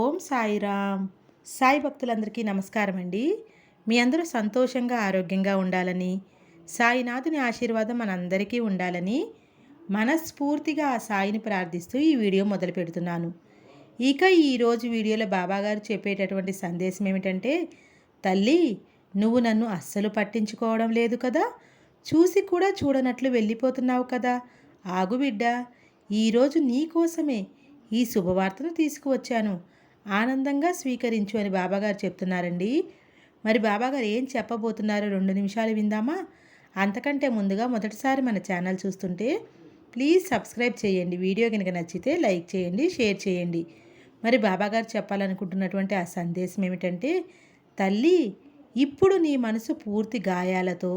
ఓం సాయిరామ్. సాయి భక్తులందరికీ నమస్కారం అండి. మీ అందరూ సంతోషంగా ఆరోగ్యంగా ఉండాలని, సాయినాథుని ఆశీర్వాదం మనందరికీ ఉండాలని మనస్ఫూర్తిగా ఆ సాయిని ప్రార్థిస్తూ ఈ వీడియో మొదలు పెడుతున్నాను. ఇక ఈరోజు వీడియోలో బాబాగారు చెప్పేటటువంటి సందేశం ఏమిటంటే, తల్లి, నువ్వు నన్ను అస్సలు పట్టించుకోవడం లేదు కదా, చూసి కూడా చూడనట్లు వెళ్ళిపోతున్నావు కదా, ఆగు బిడ్డ, ఈరోజు నీ కోసమే ఈ శుభవార్తను తీసుకువచ్చాను, ఆనందంగా స్వీకరించు అని బాబాగారు చెప్తున్నారండి. మరి బాబాగారు ఏం చెప్పబోతున్నారో 2 నిమిషాలు విందామా? అంతకంటే ముందుగా మొదటిసారి మన ఛానల్ చూస్తుంటే ప్లీజ్ సబ్స్క్రైబ్ చేయండి. వీడియో కనుక నచ్చితే లైక్ చేయండి, షేర్ చేయండి. మరి బాబాగారు చెప్పాలనుకుంటున్నటువంటి ఆ సందేశం ఏమిటంటే, తల్లి, ఇప్పుడు నీ మనసు పూర్తి గాయాలతో,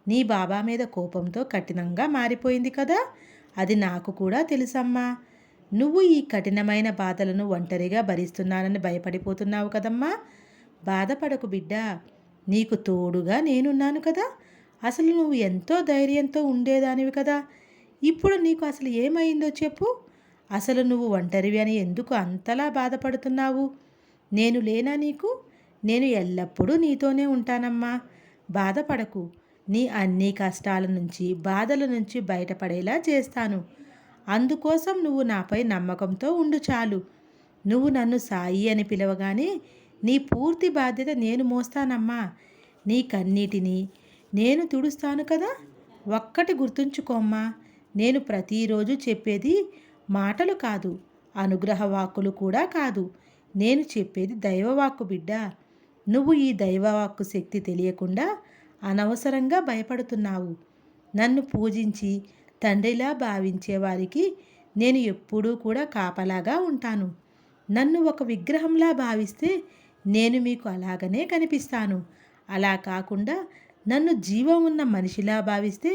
నీ బాబా మీద కోపంతో కఠినంగా మారిపోయింది కదా, అది నాకు కూడా తెలుసమ్మా. నువ్వు ఈ కఠినమైన బాధలను ఒంటరిగా భరిస్తున్నానని భయపడిపోతున్నావు కదమ్మా. బాధపడకు బిడ్డా, నీకు తోడుగా నేనున్నాను కదా. అసలు నువ్వు ఎంతో ధైర్యంతో ఉండేదానివి కదా. ఇప్పుడు నీకు అసలు ఏమైందో చెప్పు. అసలు నువ్వు ఒంటరివి అని ఎందుకు అంతలా బాధపడుతున్నావు? నేను లేనా నీకు? నేను ఎల్లప్పుడూ నీతోనే ఉంటానమ్మా. బాధపడకు. నీ అన్ని కష్టాల నుంచి, బాధల నుంచి బయటపడేలా చేస్తాను. అందుకోసం నువ్వు నాపై నమ్మకంతో ఉండు చాలు. నువ్వు నన్ను సాయి అని పిలవగానే నీ పూర్తి బాధ్యత నేను మోస్తానమ్మా. నీ కన్నీటిని నేను తుడుస్తాను కదా. ఒక్కటి గుర్తుంచుకోమ్మా, నేను ప్రతిరోజు చెప్పేది మాటలు కాదు, అనుగ్రహ వాక్కులు కూడా కాదు. నేను చెప్పేది దైవవాక్కు బిడ్డ. నువ్వు ఈ దైవవాక్కు శక్తి తెలియకుండా అనవసరంగా భయపడుతున్నావు. నన్ను పూజించి తండ్రిలా భావించే వారికి నేను ఎప్పుడూ కూడా కాపలాగా ఉంటాను. నన్ను ఒక విగ్రహంలా భావిస్తే నేను మీకు అలాగనే కనిపిస్తాను. అలా కాకుండా నన్ను జీవం ఉన్న మనిషిలా భావిస్తే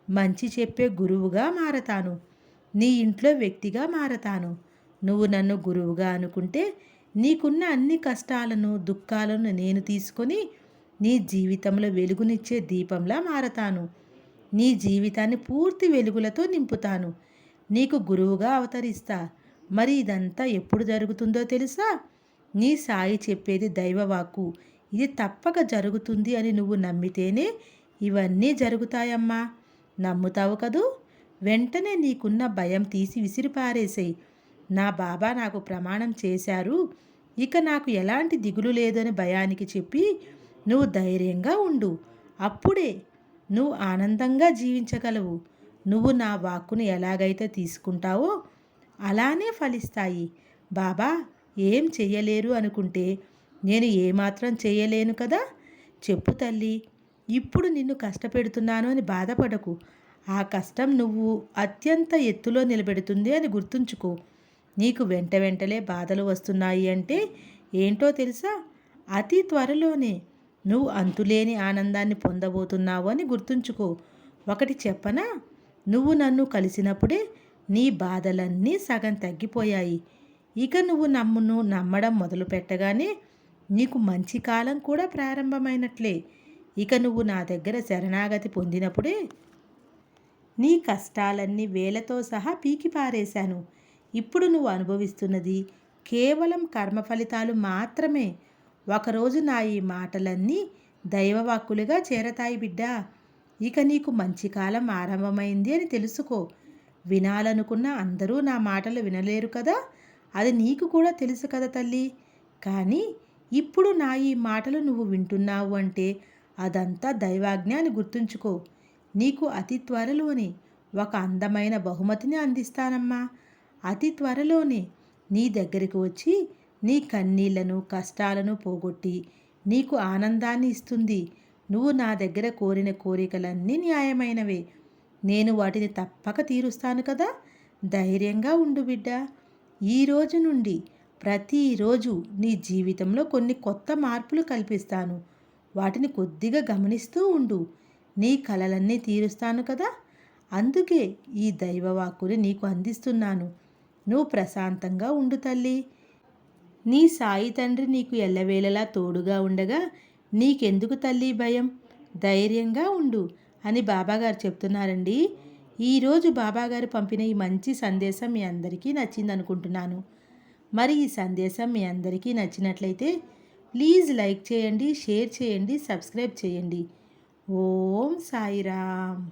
మంచి చెప్పే గురువుగా మారతాను. నీ ఇంట్లో వ్యక్తిగా మారతాను. నువ్వు నన్ను గురువుగా అనుకుంటే నీకున్న అన్ని కష్టాలను, దుఃఖాలను నేను తీసుకొని నీ జీవితంలో వెలుగునిచ్చే దీపంలా మారతాను. నీ జీవితాన్ని పూర్తి వెలుగులతో నింపుతాను. నీకు గురువుగా అవతరిస్తా. మరి ఇదంతా ఎప్పుడు జరుగుతుందో తెలుసా? నీ సాయి చెప్పేది దైవవాక్కు. ఇది తప్పక జరుగుతుంది అని నువ్వు నమ్మితేనే ఇవన్నీ జరుగుతాయమ్మా. నమ్ముతావు కదూ? వెంటనే నీకున్న భయం తీసి విసిరిపారేసేయి. నా బాబా నాకు ప్రమాణం చేశారు, ఇక నాకు ఎలాంటి దిగులు లేదని భయానికి చెప్పి నువ్వు ధైర్యంగా ఉండు. అప్పుడే నువ్వు ఆనందంగా జీవించగలవు. నువ్వు నా వాక్కును ఎలాగైతే తీసుకుంటావో అలానే ఫలిస్తాయి. బాబా ఏం చెయ్యలేరు అనుకుంటే నేను ఏమాత్రం చెయ్యలేను కదా. చెప్పు తల్లి, ఇప్పుడు నిన్ను కష్టపెడుతున్నాను అని బాధపడకు. ఆ కష్టం నువ్వు అత్యంత ఎత్తులో నిలబెడుతుంది అని గుర్తుంచుకో. నీకు వెంటనే బాధలు వస్తున్నాయి అంటే ఏంటో తెలుసా? అతి త్వరలోనే నువ్వు అంతులేని ఆనందాన్ని పొందబోతున్నావు అని గుర్తుంచుకో. ఒకటి చెప్పనా? నువ్వు నన్ను కలిసినప్పుడే నీ బాధలన్నీ సగం తగ్గిపోయాయి. ఇక నువ్వు నమ్మడం మొదలు పెట్టగానే నీకు మంచి కాలం కూడా ప్రారంభమైనట్లే. ఇక నువ్వు నా దగ్గర శరణాగతి పొందినప్పుడే నీ కష్టాలన్నీ వేలతో సహా పీకి పారేశాను. ఇప్పుడు నువ్వు అనుభవిస్తున్నది కేవలం కర్మ ఫలితాలు మాత్రమే. ఒకరోజు నా ఈ మాటలన్నీ దైవవాక్కులుగా చేరతాయి బిడ్డా. ఇక నీకు మంచి కాలం ఆరంభమైంది అని తెలుసుకో. వినాలనుకున్న అందరూ నా మాటలు వినలేరు కదా, అది నీకు కూడా తెలుసు కదా తల్లి. కానీ ఇప్పుడు నా ఈ మాటలు నువ్వు వింటున్నావు అంటే అదంతా దైవాజ్ఞ అని గుర్తుంచుకో. నీకు అతి త్వరలోనే ఒక అందమైన బహుమతిని అందిస్తానమ్మా. అతి త్వరలోనే నీ దగ్గరికి వచ్చి నీ కన్నీళ్లను, కష్టాలను పోగొట్టి నీకు ఆనందాన్ని ఇస్తుంది. నువ్వు నా దగ్గర కోరిన కోరికలన్నీ న్యాయమైనవే. నేను వాటిని తప్పక తీరుస్తాను కదా. ధైర్యంగా ఉండు బిడ్డ. ఈరోజు నుండి ప్రతిరోజు నీ జీవితంలో కొన్ని కొత్త మార్పులు కల్పిస్తాను. వాటిని కొద్దిగా గమనిస్తూ ఉండు. నీ కలలన్నీ తీరుస్తాను కదా. అందుకే ఈ దైవవాక్కుని నీకు అందిస్తున్నాను. నువ్వు ప్రశాంతంగా ఉండు తల్లి. నీ సాయి తండ్రి నీకు ఎల్లవేళలా తోడుగా ఉండగా నీకెందుకు తల్లి భయం? ధైర్యంగా ఉండు అని బాబాగారు చెప్తున్నారండి. ఈరోజు బాబాగారు పంపిన ఈ మంచి సందేశం మీ అందరికీ నచ్చింది అనుకుంటున్నాను. మరి ఈ సందేశం మీ అందరికీ నచ్చినట్లయితే ప్లీజ్ లైక్ చేయండి, షేర్ చేయండి, సబ్స్క్రైబ్ చేయండి. ఓం సాయిరామ్.